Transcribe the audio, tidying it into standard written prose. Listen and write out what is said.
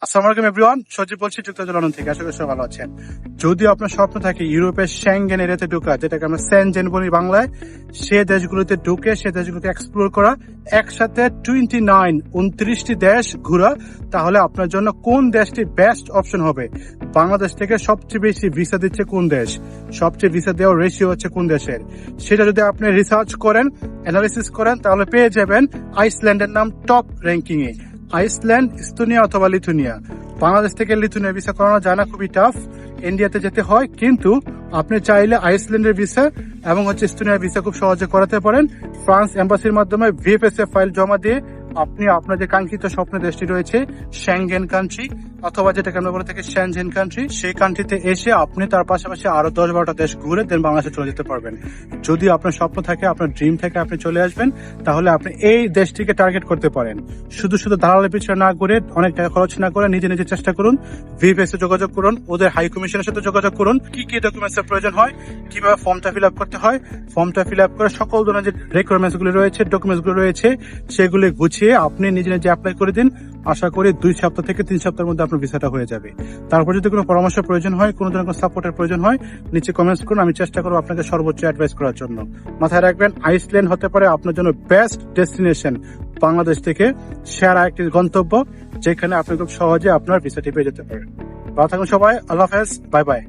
আসসালামু আলাইকুম এভরিওয়ান, সজীব বলছি যুক্তরাজ্য লন্ডন থেকে। আশা করি সবাই ভালো আছেন। যদি আপনার স্বপ্ন থাকে ইউরোপের শ্যাঙ্গেন এরিয়াতে ঢোকা, যেটাকে আমরা সেনজেন বলি বাংলায়, সে দেশগুলোতে ঢুকে সে দেশগুলোতে এক্সপ্লোর করা, একসাথে 29 দেশ ঘোরা, তাহলে আপনার জন্য কোন দেশটি বেস্ট অপশন হবে? বাংলাদেশ থেকে সবচেয়ে বেশি ভিসা দিচ্ছে কোন দেশ, সবচেয়ে ভিসা দেওয়ার রেশিও হচ্ছে কোন দেশের, সেটা যদি আপনি রিসার্চ করেন, অ্যানালিসিস করেন, তাহলে পেয়ে যাবেন আইসল্যান্ডের নাম টপ র্যাঙ্কিং এ। আইসল্যান্ড, ইস্তোনিয়া অথবা লিথুনিয়া। বাংলাদেশ থেকে লিথুনিয়া ভিসা করানো যায় না, খুবই টাফ, ইন্ডিয়াতে যেতে হয়। কিন্তু আপনি চাইলে আইসল্যান্ডের ভিসা এবং ইস্তোনিয়ার ভিসা খুব সহজে করাতে পারেন। ফ্রান্স এম্বাসির মাধ্যমে ভিএফএসএ ফাইল জমা দিয়ে আপনি আপনার যে কাঙ্ক্ষিত স্বপ্ন দেশটি রয়েছে শ্যাঙ্গেন কান্ট্রি অথবা যেটাকে আমরা বলে থাকি শ্যানজেন কান্ট্রি, সেই কান্ট্রিতে এসে আপনি তার পাশাপাশি আরো 10-12টা দেশ ঘুরে দেন বাংলাদেশে চলে যেতে পারবেন। যদি আপনার স্বপ্ন থাকে, আপনার ড্রিম থাকে, আপনি চলে আসবেন, তাহলে আপনি এই দেশটিকে টার্গেট করতে পারেন। শুধু শুধু দালালের পিছনে না ঘুরে, অনেক টাকা খরচ না করে নিজে নিজে চেষ্টা করুন। ভিএফএসএ যোগাযোগ করুন, ওদের হাই কমিশনের সাথে যোগাযোগ করুন। কি কি ডকুমেন্টস এর প্রয়োজন হয়, কিভাবে ফর্মটা ফিল আপ করতে হয়, ফর্মটা ফিল আপ করে সকল ধরনের যে রিকোয়ারমেন্টস গুলো রয়েছে, ডকুমেন্টস গুলো রয়েছে, সেগুলি গুছিয়ে আপনি নিজে নিজে অ্যাপ্লাই করে দিন। আশা করি 2 সপ্তাহ থেকে 3 সপ্তাহের মধ্যে আপনার ভিসাটা হয়ে যাবে। তারপর যদি কোনো পরামর্শ প্রয়োজন হয়, কোনো ধরনের সাপোর্টের প্রয়োজন হয়, নিচে কমেন্টস করুন, আমি চেষ্টা করবো আপনাকে সর্বোচ্চ অ্যাডভাইস করার জন্য। মাথায় রাখবেন, আইসল্যান্ড হতে পারে আপনার জন্য বেস্ট ডেস্টিনেশন, বাংলাদেশ থেকে সেরা একটি গন্তব্য, যেখানে আপনি খুব সহজে আপনার ভিসাটি পেয়ে যেতে পারেন। ভালো থাকুন সবাই, আল্লাহ হাফেজ, বাই বাই।